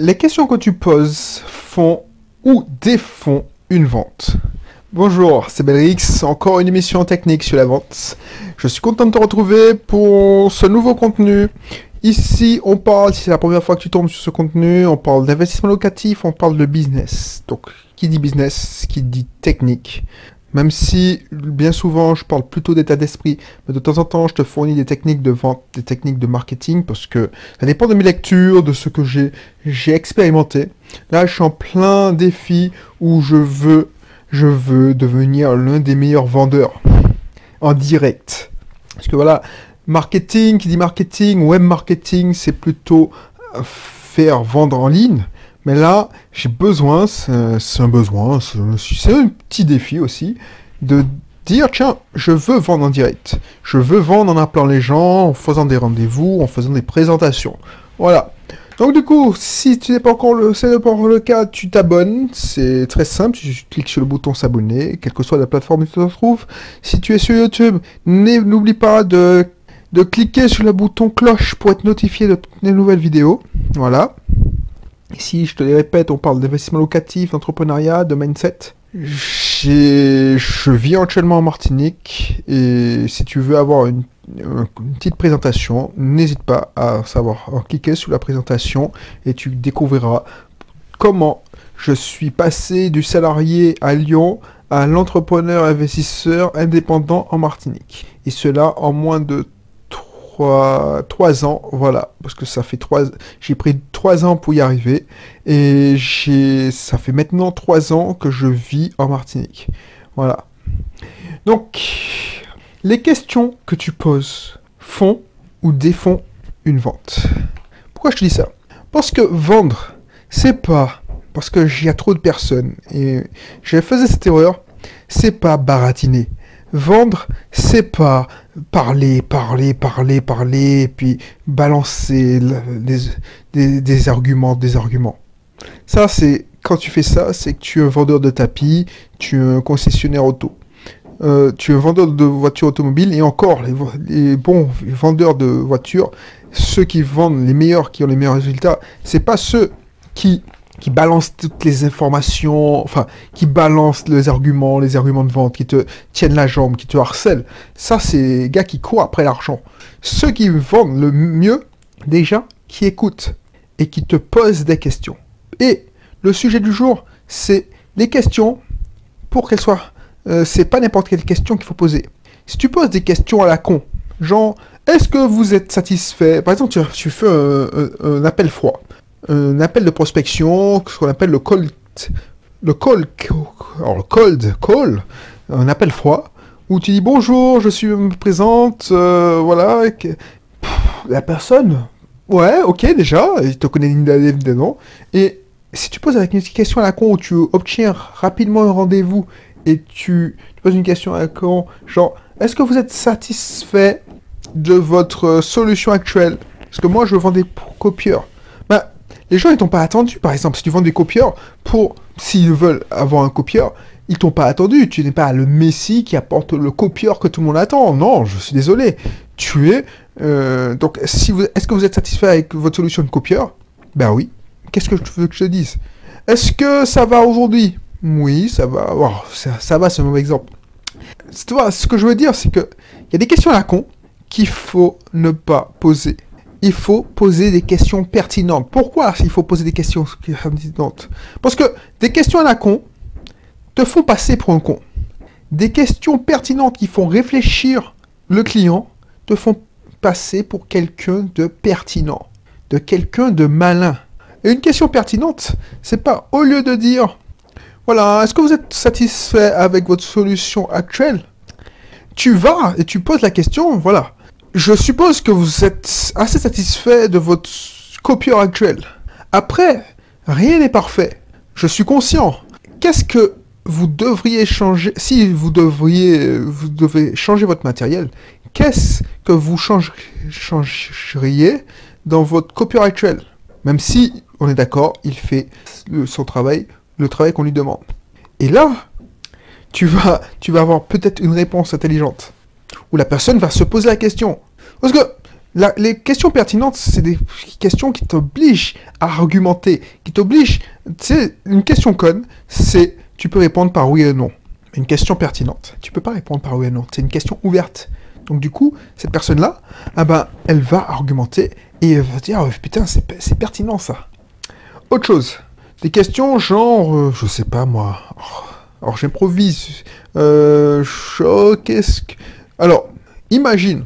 Les questions que tu poses font ou défont une vente. Bonjour, c'est Belrix, encore une émission technique sur la vente. Je suis content de te retrouver pour ce nouveau contenu. Ici, on parle, si c'est la première fois que tu tombes sur ce contenu, on parle d'investissement locatif, on parle de business. Donc, qui dit business, qui dit technique. Même si, bien souvent, je parle plutôt d'état d'esprit, mais de temps en temps, je te fournis des techniques de vente, des techniques de marketing, parce que ça dépend de mes lectures, de ce que j'ai expérimenté. Là, je suis en plein défi où je veux devenir l'un des meilleurs vendeurs en direct. Parce que voilà, marketing, qui dit marketing, web marketing, c'est plutôt faire vendre en ligne. Mais là, j'ai besoin, c'est un besoin, c'est un petit défi aussi, de dire, tiens, je veux vendre en direct. Je veux vendre en appelant les gens, en faisant des rendez-vous, en faisant des présentations. Voilà. Donc du coup, si tu n'es pas encore le cas, tu t'abonnes. C'est très simple, tu cliques sur le bouton s'abonner, quelle que soit la plateforme où tu te trouves. Si tu es sur YouTube, n'oublie pas de cliquer sur le bouton cloche pour être notifié de toutes les nouvelles vidéos. Voilà. Ici, je te les répète, on parle d'investissement locatif, d'entrepreneuriat, de mindset. Je vis actuellement en Martinique et si tu veux avoir une petite présentation, n'hésite pas à cliquer sur la présentation et tu découvriras comment je suis passé du salarié à Lyon à l'entrepreneur investisseur indépendant en Martinique. Et cela en moins de 3 ans, voilà, parce que j'ai pris 3 ans pour y arriver, et ça fait maintenant 3 ans que je vis en Martinique, voilà. Donc, les questions que tu poses font ou défont une vente. Pourquoi je te dis ça? Parce que vendre, c'est pas parce que y a trop de personnes, et je faisais cette erreur, c'est pas baratiner. Vendre, c'est pas parler, et puis balancer des arguments. Ça, c'est, quand tu fais ça, c'est que tu es un vendeur de tapis, tu es un concessionnaire auto. Tu es un vendeur de voitures automobiles, et encore, les bons vendeurs de voitures, ceux qui vendent les meilleurs, qui ont les meilleurs résultats, c'est pas ceux qui balancent toutes les informations, enfin, qui balancent les arguments de vente, qui te tiennent la jambe, qui te harcèlent. Ça, c'est les gars qui courent après l'argent. Ceux qui vendent le mieux, déjà, qui écoutent et qui te posent des questions. Et le sujet du jour, c'est les questions, pour qu'elles soient... c'est pas n'importe quelle question qu'il faut poser. Si tu poses des questions à la con, genre, est-ce que vous êtes satisfait? Par exemple, tu fais un appel froid. Un appel de prospection, ce qu'on appelle le cold call, un appel froid, où tu dis bonjour, je me présente, voilà, la personne, ouais, ok déjà, il te connaît des noms, et si tu poses avec une question à la con où tu obtiens rapidement un rendez-vous, et tu poses une question à la con, genre, est-ce que vous êtes satisfait de votre solution actuelle? Parce que moi, je vends des copieurs. Bah, les gens, ils t'ont pas attendu. Par exemple, si tu vends des copieurs, s'ils veulent avoir un copieur, ils t'ont pas attendu. Tu n'es pas le messie qui apporte le copieur que tout le monde attend. Non, je suis désolé. Tu es... donc, est-ce que vous êtes satisfait avec votre solution de copieur? Ben oui. Qu'est-ce que tu veux que je te dise? Est-ce que ça va aujourd'hui? Oui, ça va. Oh, ça va, c'est un mauvais exemple. Tu vois, ce que je veux dire, c'est que il y a des questions à la con qu'il faut ne pas poser. Il faut poser des questions pertinentes. Pourquoi il faut poser des questions pertinentes? Parce que des questions à la con te font passer pour un con. Des questions pertinentes qui font réfléchir le client te font passer pour quelqu'un de pertinent, de quelqu'un de malin. Et une question pertinente, c'est pas au lieu de dire voilà, est-ce que vous êtes satisfait avec votre solution actuelle? Tu vas et tu poses la question, voilà. Je suppose que vous êtes assez satisfait de votre copieur actuel. Après, rien n'est parfait. Je suis conscient. Qu'est-ce que vous devriez changer? Si vous devez changer votre matériel, qu'est-ce que vous changeriez dans votre copieur actuel? Même si, on est d'accord, il fait son travail, le travail qu'on lui demande. Et là, tu vas avoir peut-être une réponse intelligente. Où la personne va se poser la question. Parce que Les questions pertinentes, c'est des questions qui t'obligent à argumenter, qui t'obligent... Tu sais, une question conne, c'est... Tu peux répondre par oui et non. Une question pertinente, tu peux pas répondre par oui et non. C'est une question ouverte. Donc du coup, cette personne-là, ah ben, elle va argumenter et elle va dire, oh, putain, c'est pertinent ça. Autre chose, des questions genre, je sais pas moi. Alors j'improvise. Qu'est-ce que... Alors, imagine,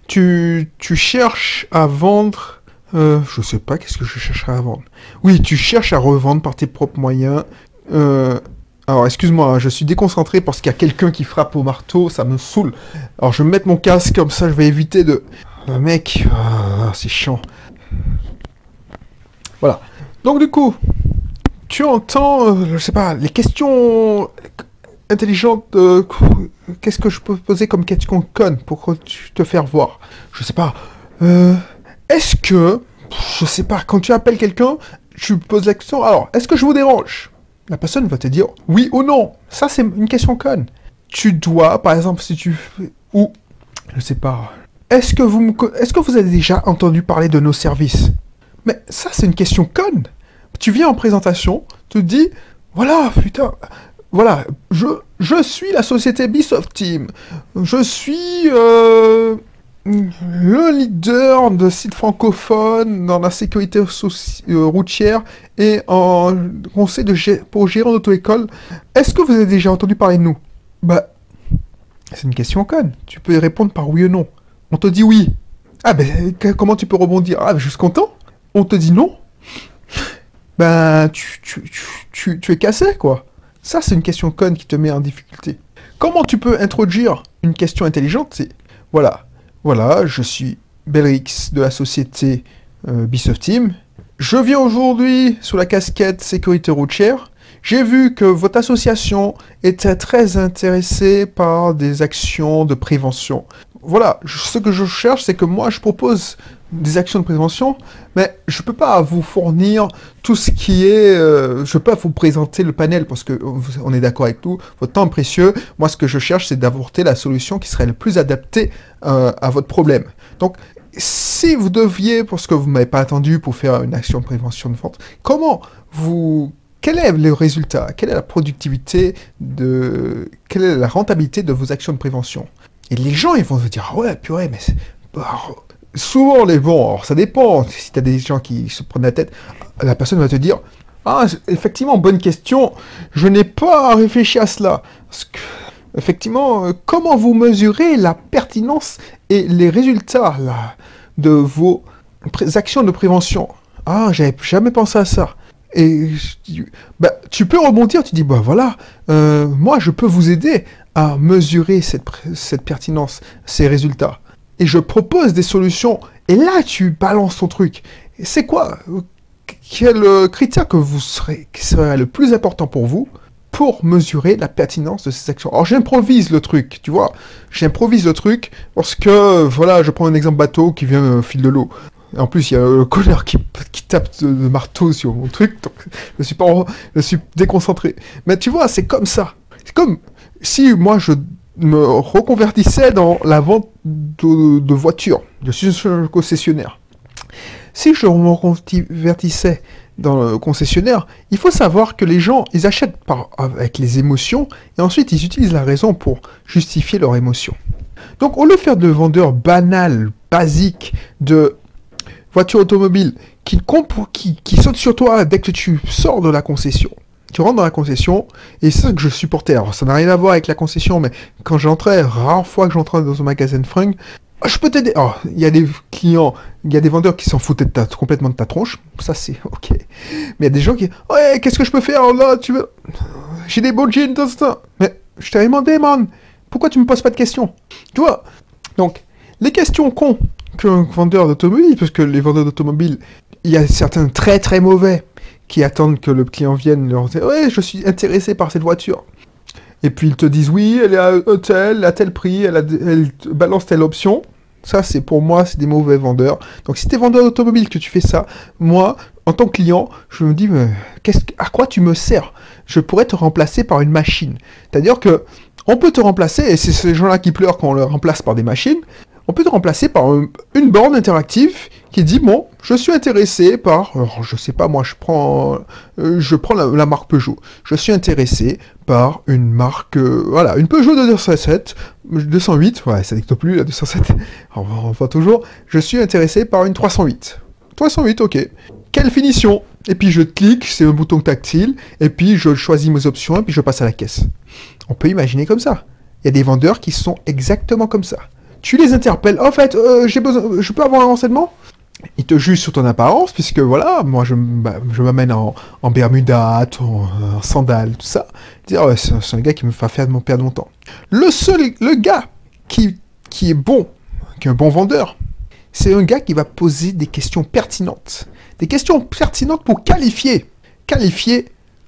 tu cherches à vendre... je sais pas, qu'est-ce que je chercherais à vendre? Oui, tu cherches à revendre par tes propres moyens. Alors, excuse-moi, hein, je suis déconcentré parce qu'il y a quelqu'un qui frappe au marteau, ça me saoule. Alors, je vais mettre mon casque, comme ça, je vais éviter de... mec, c'est chiant. Voilà. Donc, du coup, tu entends, je sais pas, les questions intelligentes, qu'est-ce que je peux poser comme question conne pour te faire voir? Je sais pas. Est-ce que, je sais pas, quand tu appelles quelqu'un, tu poses la question, alors, est-ce que je vous dérange? La personne va te dire oui ou non. Ça, c'est une question conne. Tu dois, par exemple, si tu... Ou, je sais pas... Est-ce que vous avez déjà entendu parler de nos services? Mais ça, c'est une question conne. Tu viens en présentation, tu te dis, voilà, putain, voilà, je suis la société Bisoft Team. Je suis le leader de sites francophones dans la sécurité routière et en conseil pour gérer en auto-école. Est-ce que vous avez déjà entendu parler de nous? Bah, c'est une question conne. Tu peux y répondre par oui ou non. On te dit oui. Ah ben, comment tu peux rebondir? Ah ben, je suis content. On te dit non. Ben, tu es cassé, quoi. Ça, c'est une question conne qui te met en difficulté. Comment tu peux introduire une question intelligente? C'est, voilà, je suis Belrix de la société Bisoft Team. Je viens aujourd'hui sous la casquette sécurité routière. J'ai vu que votre association était très intéressée par des actions de prévention. Voilà, ce que je cherche, c'est que moi, je propose des actions de prévention, mais je peux pas vous fournir tout ce qui est... je peux pas vous présenter le panel, parce que on est d'accord avec tout, votre temps est précieux. Moi, ce que je cherche, c'est d'apporter la solution qui serait le plus adaptée à votre problème. Donc, si vous deviez, parce que vous m'avez pas attendu pour faire une action de prévention de vente, quel est le résultat? Quelle est la productivité quelle est la rentabilité de vos actions de prévention? Et les gens, ils vont se dire, ah ouais, purée, mais souvent, alors ça dépend. Si tu as des gens qui se prennent la tête, la personne va te dire, ah, effectivement, bonne question, je n'ai pas réfléchi à cela. Parce que, effectivement, comment vous mesurez la pertinence et les résultats de vos actions de prévention? Ah, j'avais jamais pensé à ça. Et bah, tu peux rebondir, tu dis, bah voilà, moi je peux vous aider à mesurer cette pertinence, ces résultats. Et je propose des solutions, et là tu balances ton truc. Et c'est quoi? Quel critère qui serait le plus important pour vous pour mesurer la pertinence de ces actions? Alors j'improvise le truc, tu vois, j'improvise le truc parce que, voilà, je prends un exemple bateau qui vient au fil de l'eau. En plus, il y a le connard qui tape de marteau sur mon truc, donc je suis déconcentré. Mais tu vois, c'est comme ça. C'est comme si moi je me reconvertissais dans la vente de voitures. Je suis un concessionnaire. Si je me reconvertissais dans le concessionnaire, il faut savoir que les gens, ils achètent avec les émotions, et ensuite ils utilisent la raison pour justifier leurs émotions. Donc au lieu de faire de vendeurs banals, basiques, de voiture automobile qui saute sur toi dès que tu sors de la concession. Tu rentres dans la concession, et c'est ça que je supportais. Alors, ça n'a rien à voir avec la concession, mais quand j'entrais, rare fois que j'entrais dans un magasin de fringues, je peux t'aider. Alors, il y a des clients, il y a des vendeurs qui s'en foutaient complètement de ta tronche. Ça, c'est ok. Mais il y a des gens qui, ouais, qu'est-ce que je peux faire là? J'ai des beaux jeans, tout ça. Mais je t'ai demandé, man. Pourquoi tu me poses pas de questions? Tu vois? Donc, les questions cons qu'un vendeur d'automobile, parce que les vendeurs d'automobile, il y a certains très très mauvais qui attendent que le client vienne leur dire « Ouais, je suis intéressé par cette voiture ». Et puis ils te disent « Oui, elle est à tel prix, elle balance telle option ». Ça, c'est pour moi, c'est des mauvais vendeurs. Donc si tu es vendeur d'automobile que tu fais ça, moi, en tant que client, je me dis mais à quoi tu me sers? Je pourrais te remplacer par une machine. C'est-à-dire que on peut te remplacer, et c'est ces gens-là qui pleurent quand on les remplace par des machines. on peut te remplacer par une borne interactive qui dit, bon, je suis intéressé par, alors, je sais pas, moi, je prends la marque Peugeot. Je suis intéressé par une marque, voilà, une Peugeot de 207, 208, ouais, ça dicte plus, la 207, enfin toujours, je suis intéressé par une 308. 308, ok. Quelle finition? Et puis je clique, c'est un bouton tactile, et puis je choisis mes options, et puis je passe à la caisse. On peut imaginer comme ça. Il y a des vendeurs qui sont exactement comme ça. Tu les interpelles, en fait, je peux avoir un renseignement? Ils te jugent sur ton apparence, puisque voilà, moi je m'amène en Bermuda, en sandales, tout ça. Dire, ouais, c'est un gars qui me fait perdre mon temps. Le gars qui est bon, qui est un bon vendeur, c'est un gars qui va poser des questions pertinentes. Des questions pertinentes pour qualifier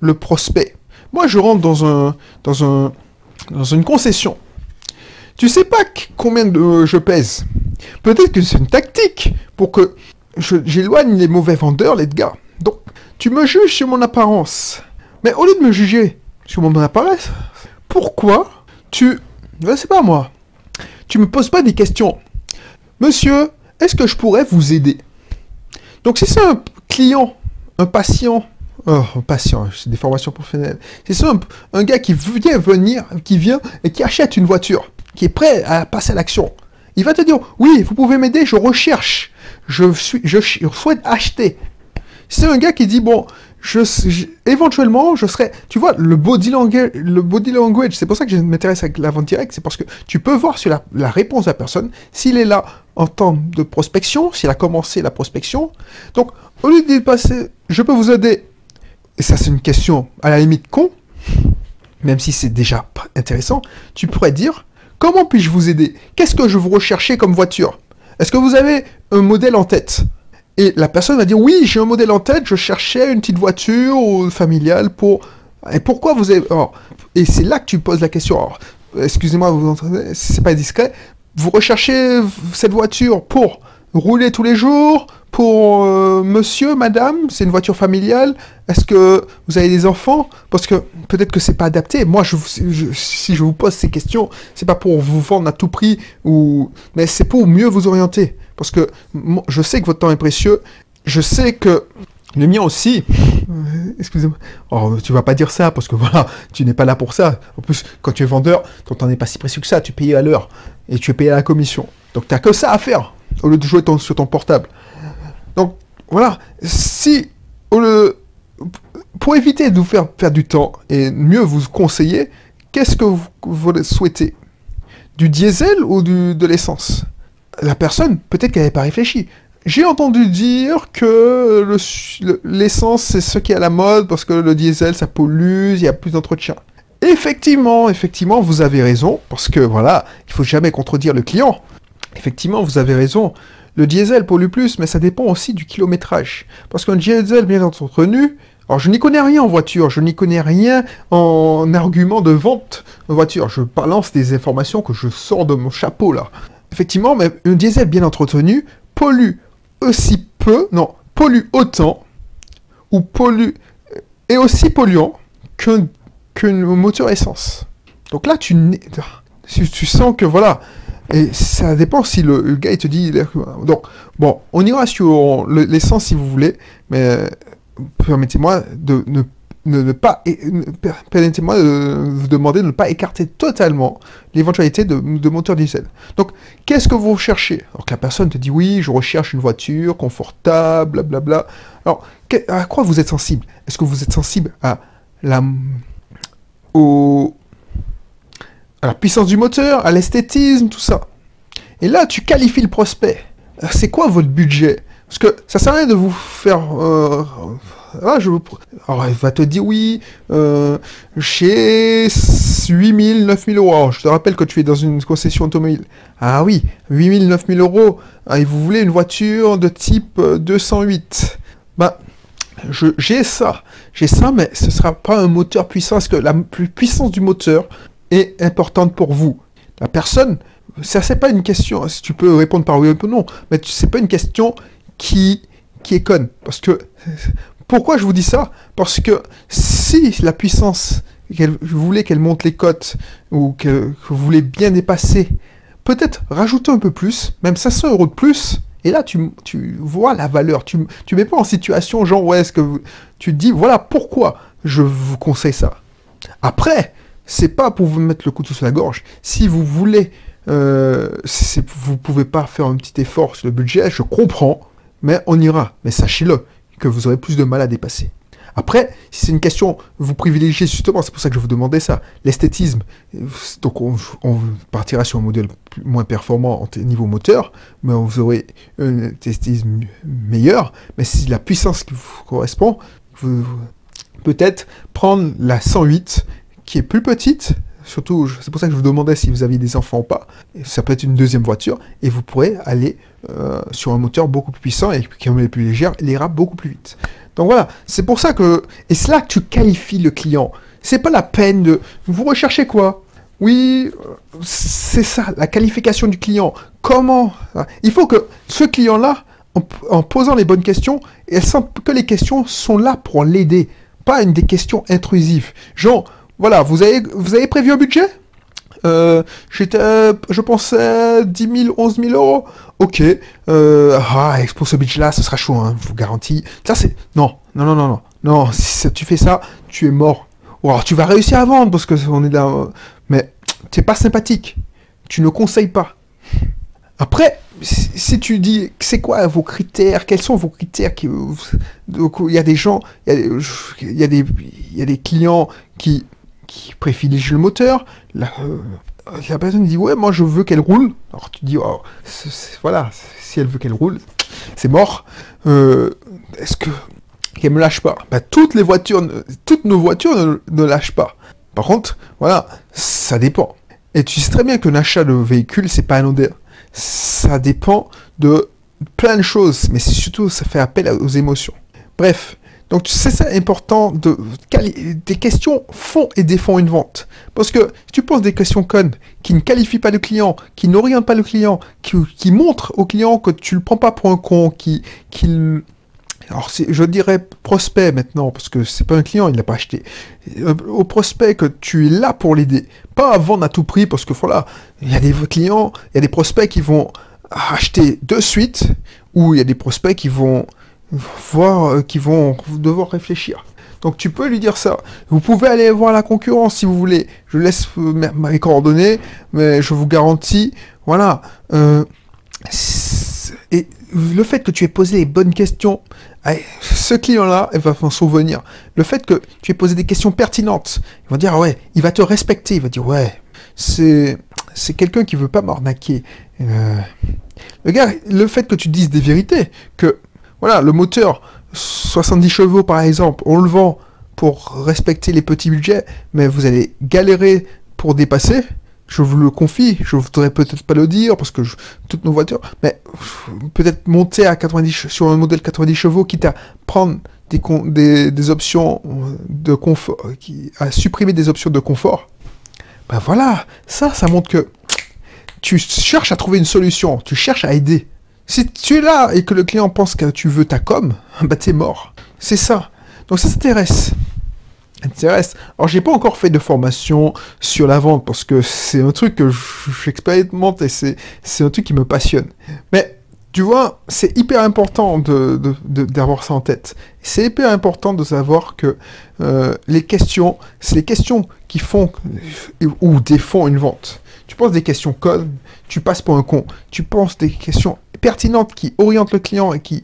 le prospect. Moi, je rentre dans une concession. Tu sais pas combien je pèse. Peut-être que c'est une tactique pour que j'éloigne les mauvais vendeurs, les gars. Donc, tu me juges sur mon apparence. Mais au lieu de me juger sur mon apparence, pourquoi je sais pas moi, tu me poses pas des questions. Monsieur, est-ce que je pourrais vous aider? Donc, si c'est un client, un patient, c'est des formations professionnelles. C'est ça un gars qui vient et qui achète une voiture, qui est prêt à passer à l'action. Il va te dire, oui, vous pouvez m'aider, je recherche, je souhaite acheter. C'est un gars qui dit, bon, éventuellement, je serai, tu vois, le body language, c'est pour ça que je m'intéresse à la vente directe, c'est parce que tu peux voir sur la réponse de la personne, s'il est là en temps de prospection, s'il a commencé la prospection. Donc, au lieu de passer, je peux vous aider, et ça c'est une question à la limite con, même si c'est déjà intéressant, tu pourrais dire, comment puis-je vous aider? Qu'est-ce que je vous recherchez comme voiture? Est-ce que vous avez un modèle en tête? Et la personne va dire, oui, j'ai un modèle en tête, je cherchais une petite voiture familiale pour... Et pourquoi vous avez... Alors, et c'est là que tu poses la question. Alors, excusez-moi, c'est pas discret. Vous recherchez cette voiture pour rouler tous les jours, pour monsieur, madame, c'est une voiture familiale. Est-ce que vous avez des enfants? Parce que peut-être que c'est pas adapté. Moi, si je vous pose ces questions, c'est pas pour vous vendre à tout prix, mais c'est pour mieux vous orienter. Parce que je sais que votre temps est précieux. Je sais que le mien aussi. Excusez-moi. Oh, tu vas pas dire ça, parce que voilà, tu n'es pas là pour ça. En plus, quand tu es vendeur, ton temps n'est pas si précieux que ça. Tu payes à l'heure. Et tu es payé à la commission. Donc, tu n'as que ça à faire, au lieu de jouer sur ton portable. Donc, voilà. Pour éviter de vous faire perdre du temps et mieux vous conseiller, qu'est-ce que vous souhaitez? Du diesel ou de l'essence? La personne, peut-être qu'elle n'avait pas réfléchi. J'ai entendu dire que l'essence, c'est ce qui est à la mode, parce que le diesel, ça pollue, il y a plus d'entretien. Effectivement, vous avez raison, parce que voilà, il faut jamais contredire le client. Effectivement, vous avez raison. Le diesel pollue plus, mais ça dépend aussi du kilométrage. Parce qu'un diesel bien entretenu, alors je n'y connais rien en voiture, je n'y connais rien en argument de vente de voiture. Je balance des informations que je sors de mon chapeau là. Effectivement, mais un diesel bien entretenu pollue pollue autant, ou est aussi polluant qu'un moteur essence. Donc là, tu sens que voilà, et ça dépend si le gars il te dit... Donc, bon, on ira sur l'essence si vous voulez, mais permettez-moi de vous demander de ne pas écarter totalement l'éventualité de moteur diesel. Donc, qu'est-ce que vous recherchez? Alors que la personne te dit, oui, je recherche une voiture confortable, blablabla. Alors, à quoi vous êtes sensible? Est-ce que vous êtes sensible à la puissance du moteur, à l'esthétisme, tout ça? Et là, tu qualifies le prospect. C'est quoi votre budget? Parce que ça sert à rien de vous faire... Alors, il va te dire, oui, chez 8 000, 9 000 euros. Alors, je te rappelle que tu es dans une concession automobile. Ah oui, 8 000, 9 000 euros. Ah, et vous voulez une voiture de type 208. Bah, j'ai ça, mais ce ne sera pas un moteur puissant, parce que la puissance du moteur est importante pour vous. La personne, ça c'est pas une question, si tu peux répondre par oui ou non, mais c'est pas une question qui est conne. Parce que, pourquoi je vous dis ça? Parce que si la puissance, vous voulez qu'elle monte les cotes, ou que vous voulez bien dépasser, peut-être rajouter un peu plus, même 500 € de plus, et là, tu vois la valeur. Tu mets pas en situation, genre, ouais, tu te dis, voilà pourquoi je vous conseille ça. Après, c'est pas pour vous mettre le couteau sur la gorge. Si vous voulez, vous pouvez pas faire un petit effort sur le budget, je comprends, mais on ira. Mais sachez-le, que vous aurez plus de mal à dépasser. Après, si c'est une question, vous privilégiez justement, c'est pour ça que je vous demandais ça, l'esthétisme. Donc on partira sur un modèle moins performant au niveau moteur, mais vous aurez un esthétisme meilleur. Mais si la puissance qui vous correspond, peut-être prendre la 108, qui est plus petite, surtout, c'est pour ça que je vous demandais si vous aviez des enfants ou pas. Ça peut être une deuxième voiture, et vous pourrez aller sur un moteur beaucoup plus puissant, et qui est plus légère, il ira beaucoup plus vite. Donc voilà, c'est pour ça que... Et c'est là que tu qualifies le client. C'est pas la peine de... Vous recherchez quoi? Oui, c'est ça, la qualification du client. Comment? Il faut que ce client-là, en posant les bonnes questions, elle sent que les questions sont là pour l'aider. Pas des questions intrusives. Genre, voilà, vous avez prévu un budget? Je pensais 10 000, 11 000 €. Ok. Pour ce budget-là, ce sera chaud, hein, je vous garantis. Ça, c'est... Non. Non, si tu fais ça, tu es mort. Ou alors, tu vas réussir à vendre, parce que on est là... Mais, t'es pas sympathique. Tu ne conseilles pas. Après, si tu dis, c'est quoi vos critères? Quels sont vos critères Donc, il y a des gens... Il y a des clients qui privilégient le moteur. La personne dit, ouais, moi je veux qu'elle roule. Alors tu dis, oh, voilà, si elle veut qu'elle roule, c'est mort. Est-ce qu'elle me lâche pas? Toutes nos voitures ne lâchent pas. Par contre, voilà, ça dépend. Et tu sais très bien qu'un achat de véhicule, c'est pas anodin. Ça dépend de plein de choses, mais surtout, ça fait appel aux émotions. Bref. Donc c'est ça important, des questions font et défont une vente. Parce que si tu poses des questions connes, qui ne qualifient pas le client, qui n'orientent pas le client, qui montrent au client que tu le prends pas pour un con, alors je dirais prospect maintenant, parce que c'est pas un client, il l'a pas acheté. Au prospect que tu es là pour l'aider, pas à vendre à tout prix, parce que voilà, il y a des clients, il y a des prospects qui vont acheter de suite, ou il y a des prospects qui vont devoir réfléchir. Donc tu peux lui dire ça. Vous pouvez aller voir la concurrence si vous voulez. Je laisse mes coordonnées, mais je vous garantis, voilà. Et le fait que tu aies posé les bonnes questions, ce client-là, il va s'en souvenir. Le fait que tu aies posé des questions pertinentes, il va dire, ouais, il va te respecter, il va dire, ouais, c'est quelqu'un qui veut pas m'arnaquer. Le gars, le fait que tu dises des vérités, que voilà, le moteur, 70 chevaux par exemple, on le vend pour respecter les petits budgets, mais vous allez galérer pour dépasser. Je vous le confie, je ne voudrais peut-être pas le dire, parce que toutes nos voitures, mais peut-être monter à 90, sur un modèle 90 chevaux, quitte à prendre des options de confort, à supprimer des options de confort. Ben voilà, ça montre que tu cherches à trouver une solution, tu cherches à aider. Si tu es là et que le client pense que tu veux ta com, bah t'es mort. C'est ça. Donc ça s'intéresse. Alors j'ai pas encore fait de formation sur la vente parce que c'est un truc que j'expérimente et c'est un truc qui me passionne. Mais tu vois, c'est hyper important d'avoir ça en tête. C'est hyper important de savoir que les questions, c'est les questions qui font ou défont une vente. Tu poses des questions connes, tu passes pour un con. Tu penses des questions pertinentes qui orientent le client et qui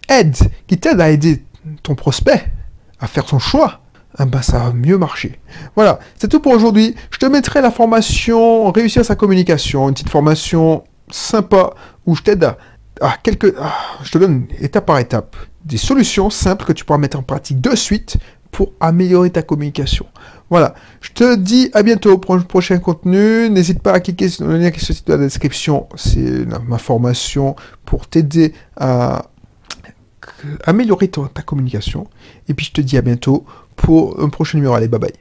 t'aident à aider ton prospect à faire son choix. Ben ça va mieux marcher. Voilà, c'est tout pour aujourd'hui. Je te mettrai la formation Réussir sa communication, une petite formation sympa où je t'aide je te donne étape par étape des solutions simples que tu pourras mettre en pratique de suite pour améliorer ta communication. Voilà, je te dis à bientôt pour un prochain contenu. N'hésite pas à cliquer sur le lien qui se situe dans la description. C'est ma formation pour t'aider à améliorer ta communication. Et puis je te dis à bientôt pour un prochain numéro. Allez, bye bye.